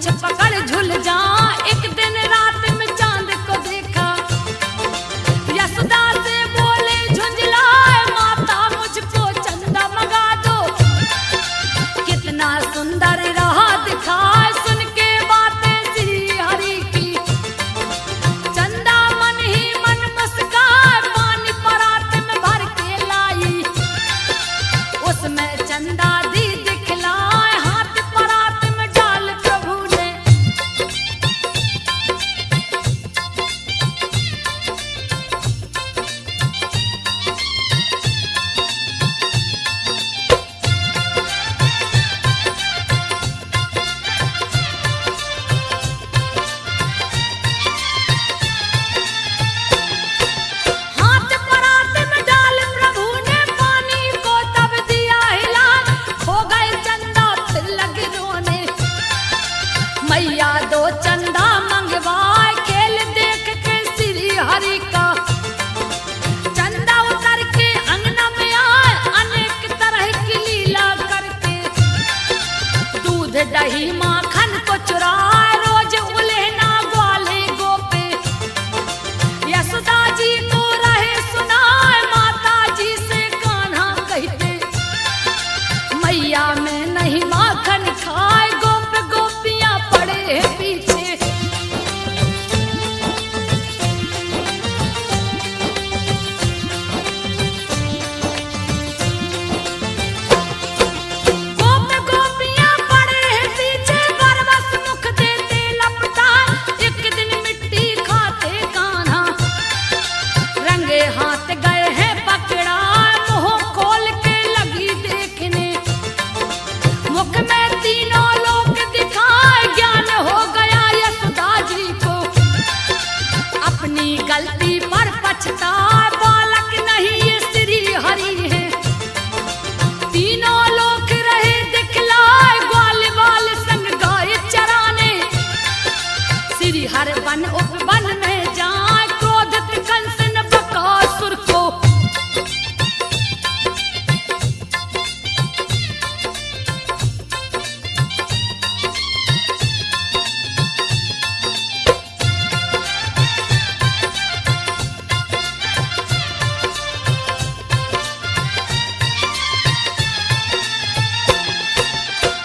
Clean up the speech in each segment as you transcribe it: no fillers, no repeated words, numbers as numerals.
मुझ पकड़ झूल जा। एक दिन रात में चांद को देखा, यशोदा से बोले झुंझलाए माता मुझको चंदा मंगा दो। कितना सुंदर रहा दिखाए सुन के बातें श्री हरि की। चंदा मन ही मन मुस्काए, पानी परात में भर के लाई। उसमें चंदा दी दिखलाए, हाथ परात में डाल प्रभु ने। हाथ परात में डाल प्रभु ने, पानी को तब दिया हिला। हो गए चंदा फिर लगे रोने, मैया दो चंदा मंगवाए। खेल देख के श्री हरि का चंदा उतर के अंगना में आए, अनेक तरह की लीला करके। दूध दही माखन को चुराए, रोज उल्हेना ग्वाले गोपे। यशोदा जी को रहे सुनाए, माता जी से कान्हा कहते। मैया में नहीं माखन खाए, गोप गोपियां पड़े हैं पीछे। गोप गोपियां पड़े हैं पीछे, बरबस मुख देते लपटा। एक दिन मिट्टी खाते कान्हा, रंगे हाथ गए हैं पकड़ा। मुंह खोल के लगी देखने, मुख में तीनों लोक दिखाए। ज्ञान हो गया यशोदा जी को, अपनी गलती पर पछताए। बालक नहीं ये श्री हरि है, तीनों लोक रहे दिखलाए। ग्वाल बाल संग गाय चराने, श्री हर वन उपवन में जाए। क्रोधित कंस ने बकासुर को,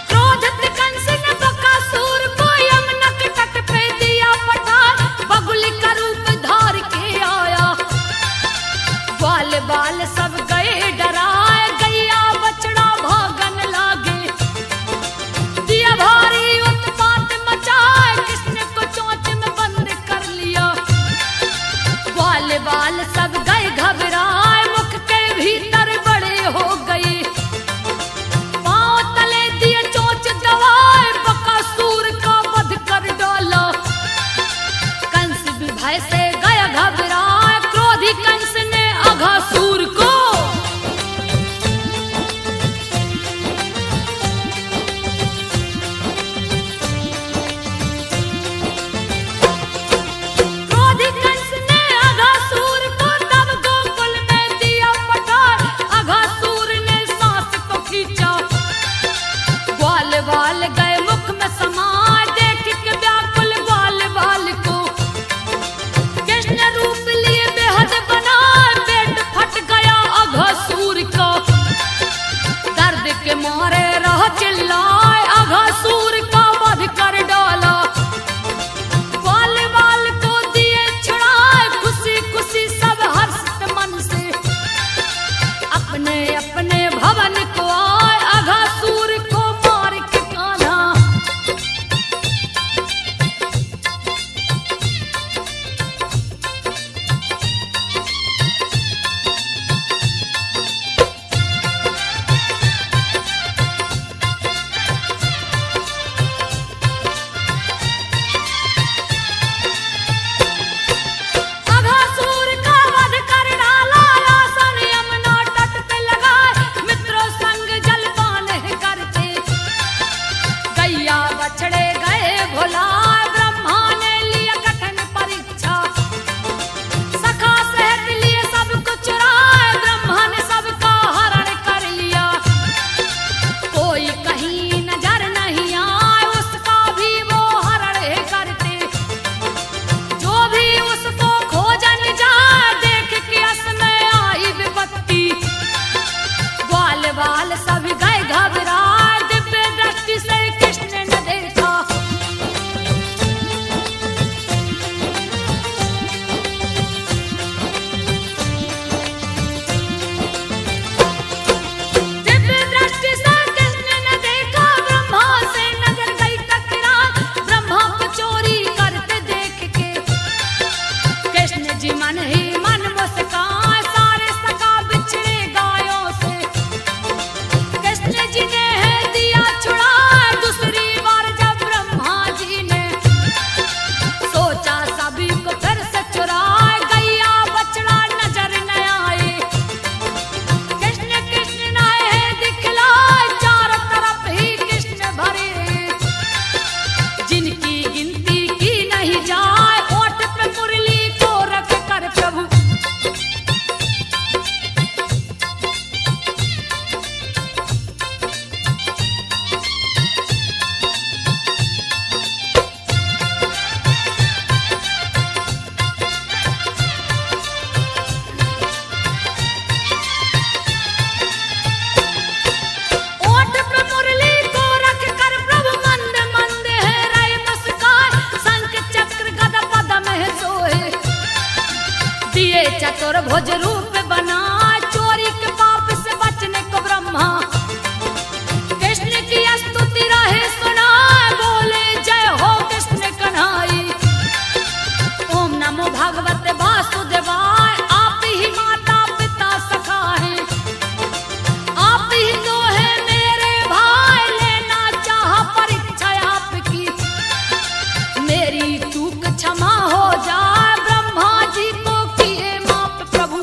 क्रोधित कंस ने बकासुर को यमुना के तट पे दिया पठार। बगुली का रूप धार के आया, ग्वाल बाल सब गए डराए। गैया बछड़ा भागन लागे, दिया भारी उत्पात मचाए। कृष्ण को चोंच में बंद कर लिया, ग्वाल बाल सब गए घबराए। मुख के भीतर बड़े हो गए, पांव तले दिए चोंच दबाए। बकासुर का वध कर डाला, कंस भी भय से गया घबराए। क्रोधी कंस ने अघासुर को, क्रोधी कंस ने अघासुर को तब गोकुल में दिया पठार। अघासुर ने सांस को खींचा, ग्वाल बाल गए मुख में समाए। देख के व्याकुल ग्वाल बाल को, कृष्ण रूप लिए बेहद बनाए। पेट फट गया अघासुर का, दर्द के मारे रह चिल्लाए। अघासुर का वध कर डाला, ग्वाल बाल को दिए छुड़ाए। खुशी खुशी सब हर्षित मन से, अपने अपने भवन को आए। अघासुर को मार के कान्हा, चतुर्भुज रूप बना चोरी के पाप से बचने को ब्रह्मा कृष्ण की स्तुति रहे सुना बोले जय हो कृष्ण कन्हाई। ओम नमो भगवते वासुदेवाय आप ही माता पिता सखा है आप ही तो है मेरे भाई लेना चाह परीक्षा आपकी मेरी चूक क्षमा हो जाए ब्रह्मा जी को किए माफ प्रभु।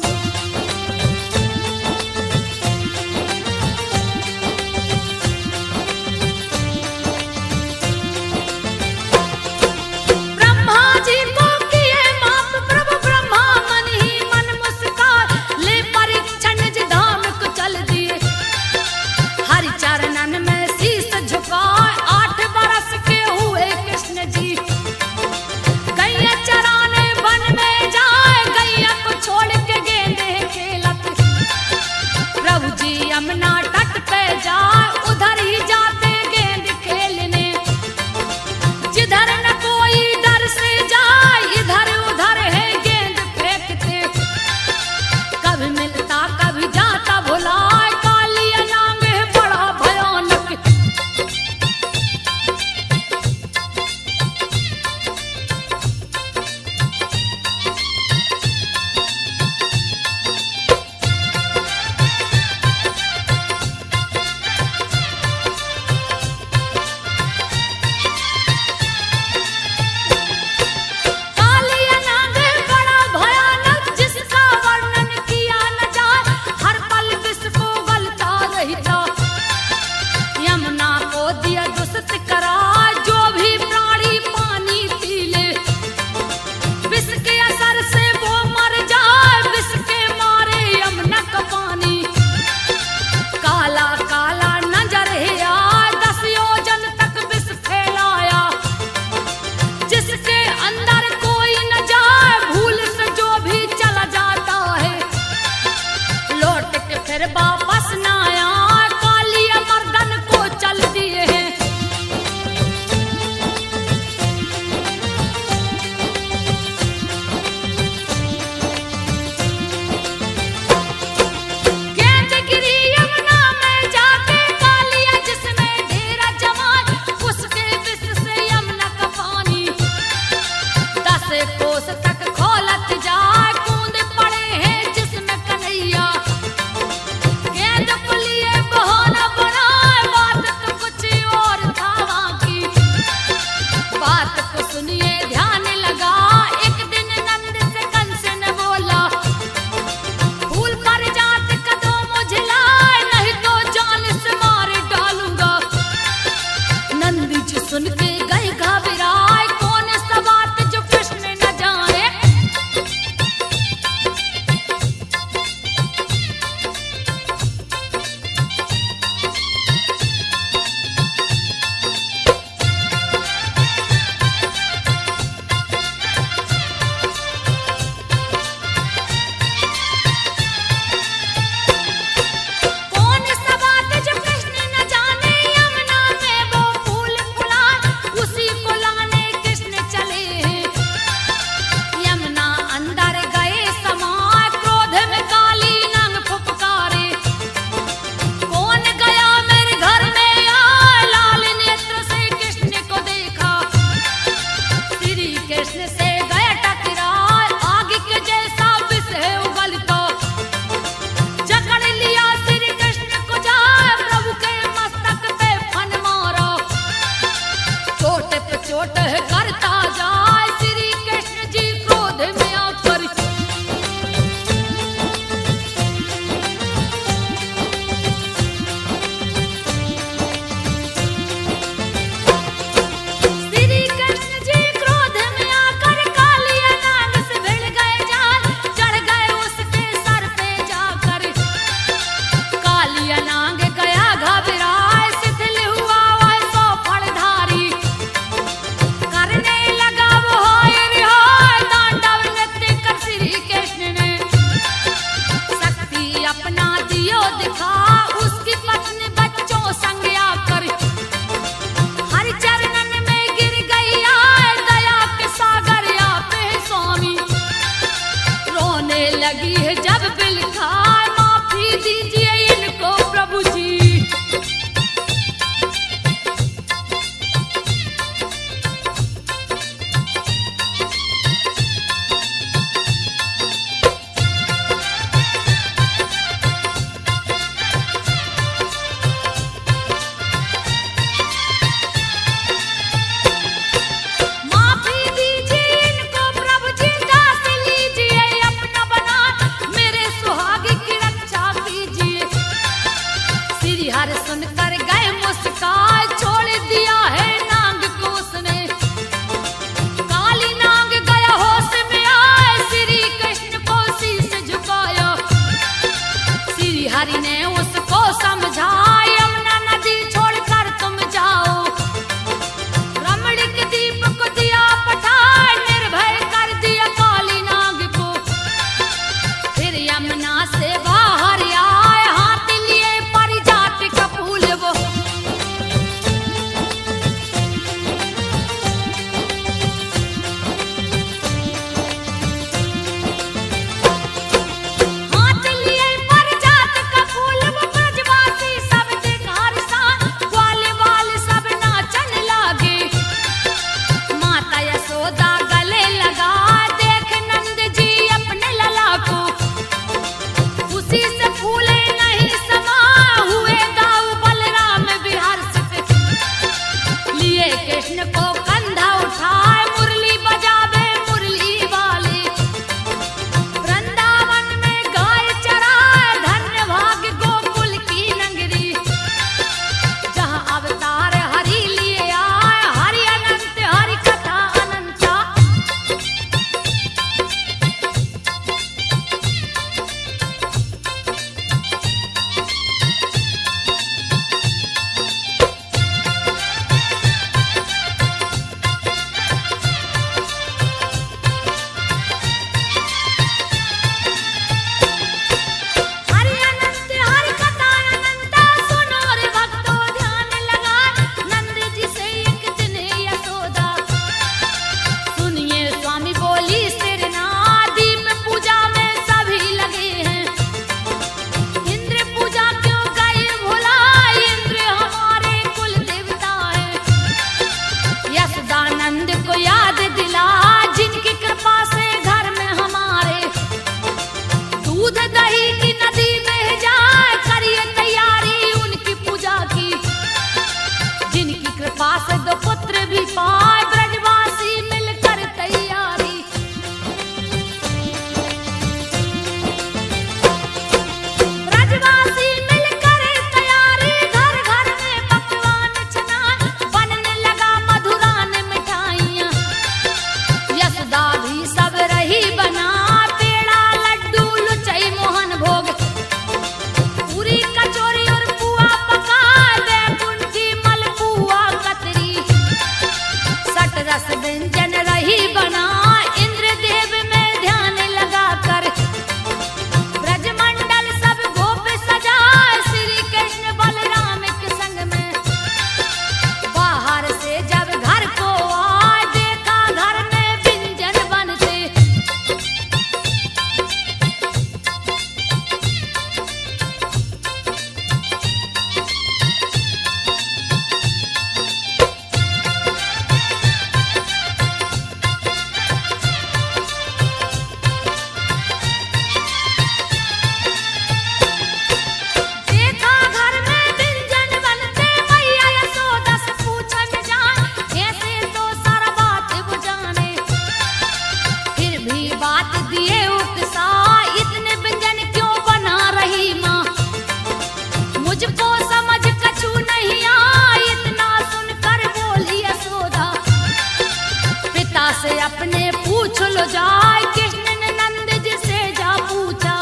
पूछ लो जाए। कृष्ण ने नंद जी से जा पूछा,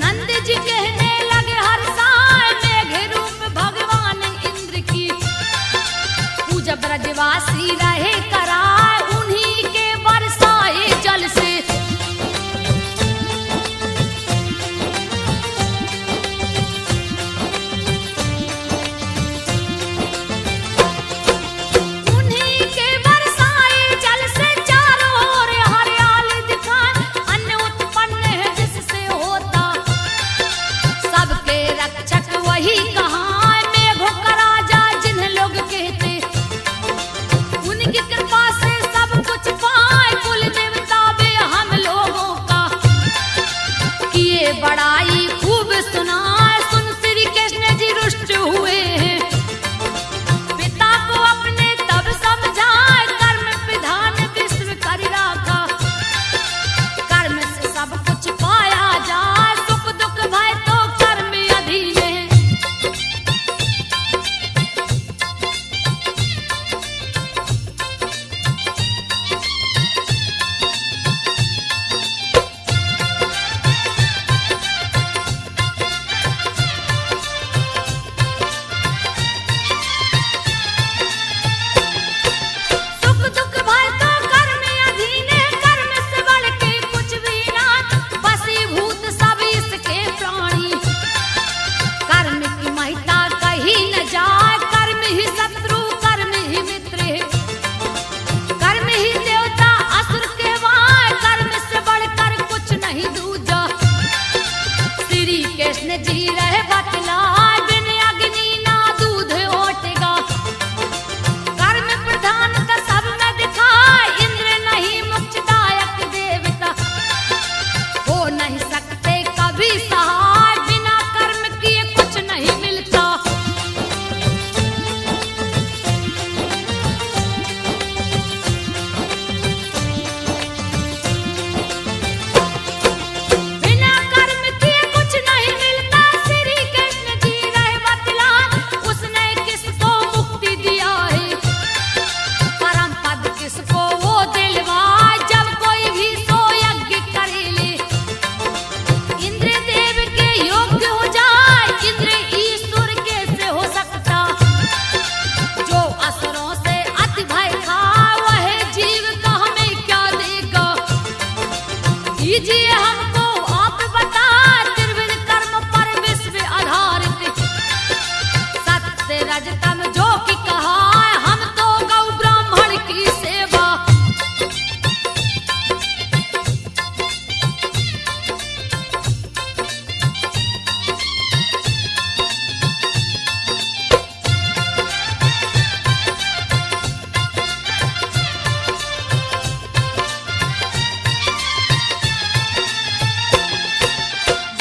नंद जी कहने लगे हर साय मेघ रूप भगवान इंद्र की पूजा ब्रजवासी रहे कराए, उन्हीं के बरसाए जल से। उन्हीं के बरसाए जल से चारों ओर हरियाली दिखाए, अन्न उत्पन्न है जिससे होता सबके रक्षक वही कहाँ। मेघों का राजा जिन्हें लोग कहते, उनकी कृपा से सब कुछ पाए। कुल देवता भी हम लोगों का किए बड़ाई खूब सुनाए। सुन श्री कृष्ण जी रुष्ट हुए हैं, पिता को अपने तब समझाए। कर्म विधान विश्व कर राखा, कर्म से सब कुछ पाया जाए। सुख दुख भय तो कर्म अधीन है। सुख दुख भय तो कर्म अधीन है, कर्म से बढ़ के कुछ भी ना। वशीभूत सब इसके प्राणी, कर्म की महिता कहीं न जाए। कर्म ही शत्रु कर्म ही मित्र है, कर्म ही देवता असुर कहवाए। कर्म से बढ़कर कुछ नहीं दूजा, श्री कृष्ण जी रहे बतलाए। बिन अग्नि ना दूध ओटेगा, कर्म प्रधान का सब में दिखाए। इंद्र नहीं मोक्षदायक देवता, हो नहीं सकते कभी सहाय। बिना कर्म किए कुछ नहीं मिलता। बिना कर्म किए कुछ नहीं मिलता, श्री कृष्ण जी रहे बतलाए। उसने किसको मुक्ति दिया है, परम पद किसको वो दिलवाए। जब कोई भी सो यज्ञ करे ले, इंद्र देव के योग्य हो जाए। इंद्र ईश्वर कैसे हो सकता, जो असुरों से अति भय खा। वह जीव का हमें क्या देगा, दीजिए हमको आप बता। त्रिविध कर्म पर विश्व आधारित, सत्य रजतम जो कि कहा। हम तो गौ ब्राह्मण की सेवा,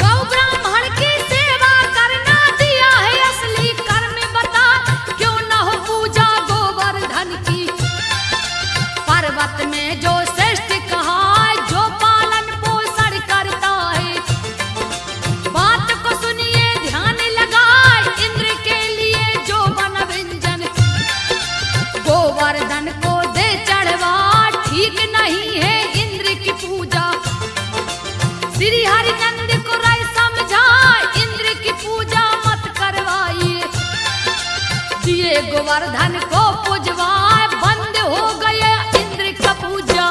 गौ ब्राह्मण की सेवा करना दिया है असली कर्म बता। क्यों न हो पूजा गोवर्धन की, पर्वत में जो श्रेष्ठ कहा है, जो पालन पोषण करता है। बात को सुनिए ध्यान लगाए, इंद्र के लिए जो बन व्यंजन गोवर्धन को दे चढ़वा। ठीक नहीं है इंद्र की पूजा, श्री हरिनंद को राय समझाए। इंद्र की पूजा मत करवाइए, दिए गोवर्धन को पूजवाए। बंद हो गया इंद्र का पूजा।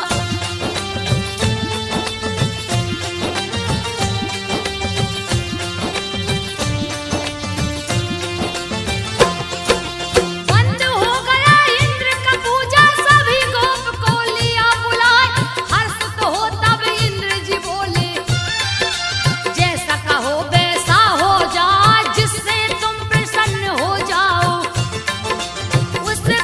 बंद हो गया इंद्र का पूजा, सभी गोप को लिया बुलाए। हर्ष तो हो तब इंद्र जी बोले, जैसा कहो वैसा हो जाए। जिससे तुम प्रसन्न हो जाओ, उससे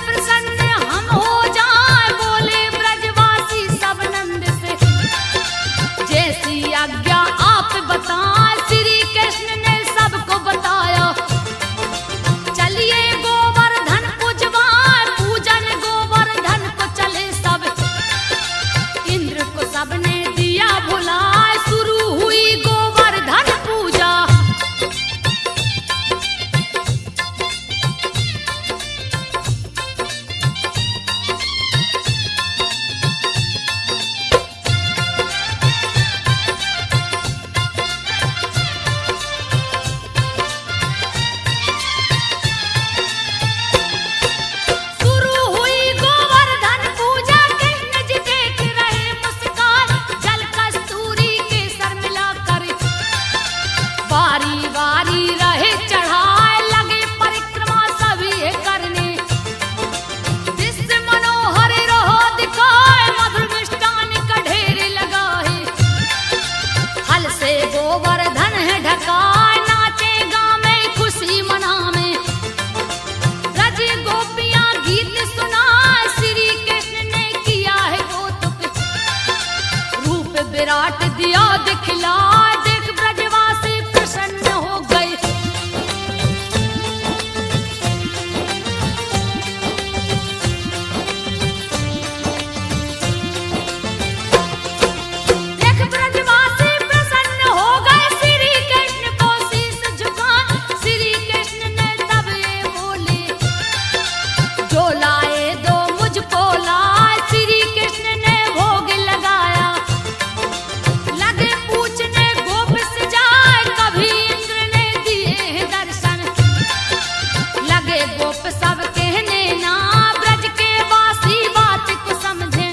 गोप सब कहने ना ब्रज के वासी बात को समझे।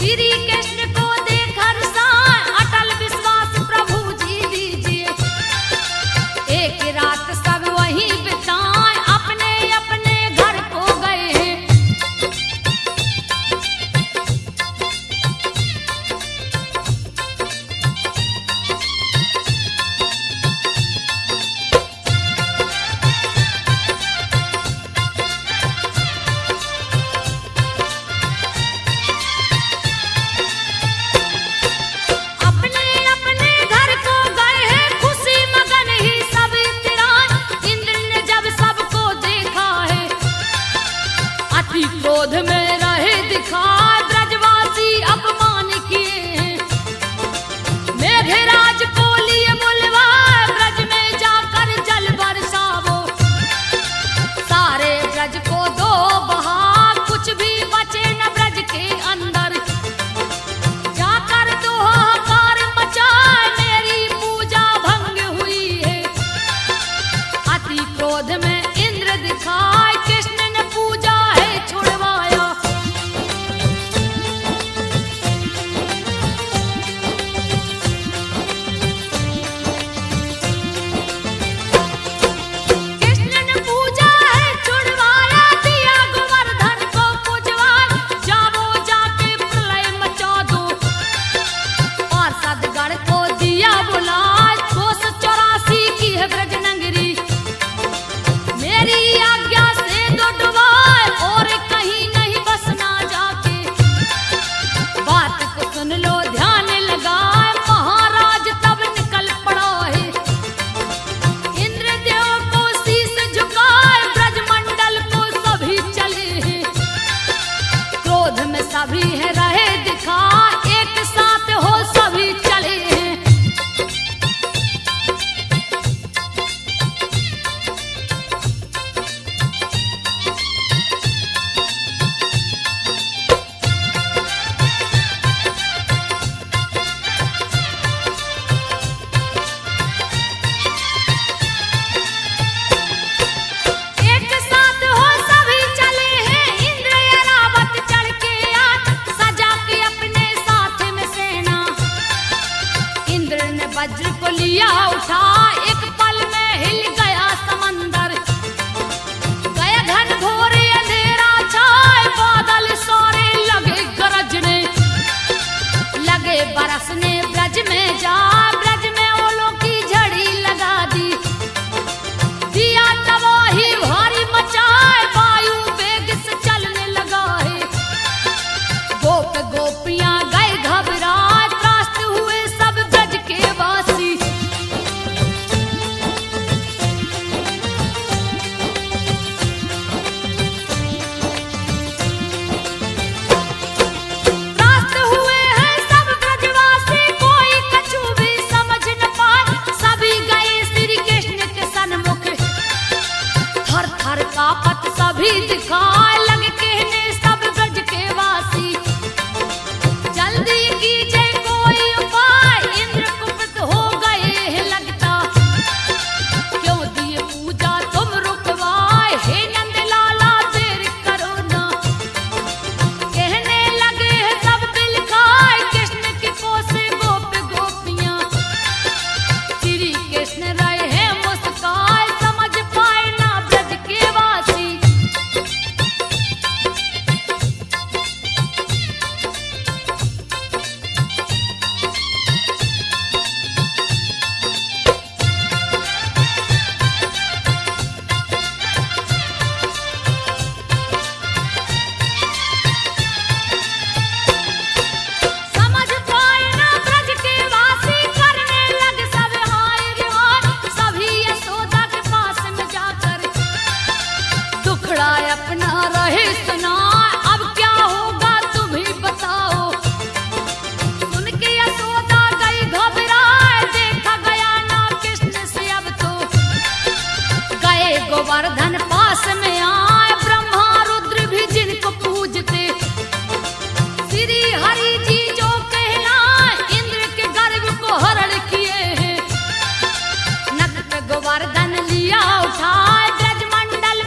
श्री कृष्ण को देख हर्षाए अटल विश्वास प्रभु जी दीजिए। एक रात सब वहीं बिताए अपने अपने घर को गए। अपने अपने घर को गए हैं खुशी मगन ही सब इतराए। इंद्र ने जब सबको देखा है अति क्रोध में रहे दिखाए। ब्रजवासी अपमान किए हैं मेघराज को लिए बुलवाए। ब्रज में जाकर जल बरसावो सारे ब्रज को दो बहा। कुछ भी बचे न ब्रज के अंदर जाकर दो हाहाकार मचाए। मेरी पूजा भंग हुई है अति क्रोध में इंद्र दिखाए। कृष्ण ने पूजा है छुड़वाया। कृष्ण ने पूजा है छुड़वाया। दिया गोवर्धन को पूजवाए। जाओ जाके प्रलय मचा दो पार्षदगण को दिया बुलाए। 284 की है ब्रज नगरी मेरी आज्ञा से दो डुबाए। और कहीं नहीं बसना जाके बात को सुन लो ध्यान लगाए। महाराज तब निकल पड़ा है इंद्रदेव को शीश झुकाए। ब्रजमंडल को सभी चले हैं क्रोध में सभी है रहे दिखाए। एक साथ हो सभी चले हैं। एक साथ हो सभी चले हैं। इंद्र ऐरावत चढ़ के आए सजा के अपने साथ में सेना। इंद्र ने वज्र को लिया उठा एक पल में हिल गया समंदर। गया घन घोर अंधेरा छाए बादल सोरे लगे गरजने। लगे बरसने ब्रज में जा ब्रज में ओलों की झड़ी लगा दी। दिया तबाही भारी मचाए वायु वेग से चलने लगा है। गोप गोपियां गए घबराए त्रास्त हुए सब ब्रज के वासी। त्रास्त हुए हैं सब ब्रजवासी कोई कछु भी समझ न पाए। सभी गए श्री कृष्ण के सन्मुख थर थर कांपत सभी दिखाए। लगे कहने सब ब्रज के वासी जल्दी कीजिए कोई उपाय। इंद्र कुपित हो गए हैं लगता क्यों दिए पूजा तुम रुकवाए। हे नंद लाला देर करो ना कहने लगे हैं सब बिलखाए। कृष्ण की कोसे गोप गोपियां श्री कृष्ण रहे हैं मुस्काए। समझ पाए ना ब्रज के वासी समझ पाए ना ब्रज के वासी। करने लगे सब हाय रे हाय। सभी यशोदा के पास में जाकर दुखड़ा अपना रहे सुनाए। अब क्या होगा तुम ही बताओ। सुन के यशोदा गई घबराए। देखा गया ना कृष्ण से अब तो गए गोवर्धन पास में आए। ब्रह्मा रुद्र भी जिनको पूजते श्री हरि जी जो कहलाए। इंद्र के गर्व को हरण किए हैं नख पे गोवर्धन लिया उठाए। ब्रजमंडल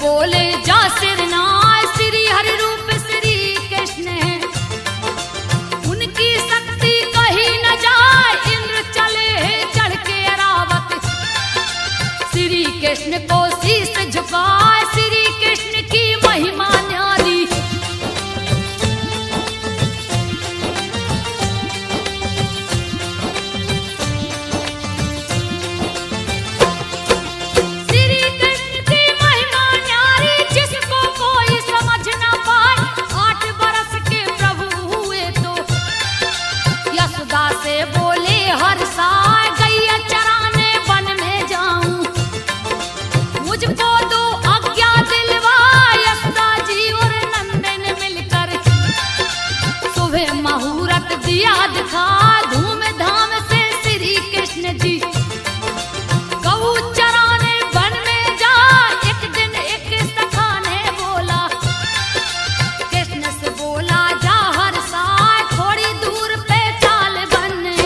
बोले जा सिरनाय, श्री हरि रूप श्री कृष्ण है, उनकी शक्ति कहीं न जाए, इंद्र चले चढ़ के अरावत, श्री कृष्ण को शीश झुकाए, श्री कृष्ण की महिमा न्यारी। दिया दिखा धूमधाम से श्री कृष्ण जी, गऊ चराने वन में जा, एक दिन एक सखा ने बोला, कृष्ण से बोला जा हर साय, थोड़ी दूर पे चाल बनने।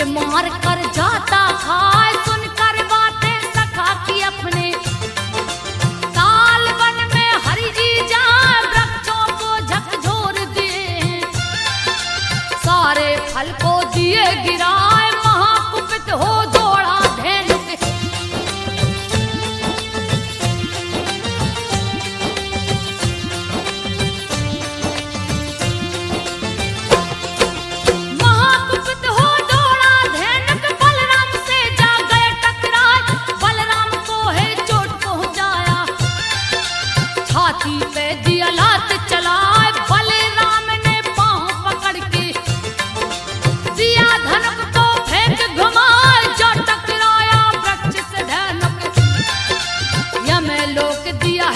मार कर जाता खाए, सुनकर बातें सखा की अपने, ताल वन में हरि जी जा वृक्षों को झकझोर दिए, सारे फल को दिए गिराए, महाकुपित हो दौड़ा धेनुक। छाती पे दिया लात चलाए, बलराम ने पांव पकड़ के दिया धनुक को फेंक घुमाए, जा टकराया वृक्ष से धेनुक, यम लोक दिया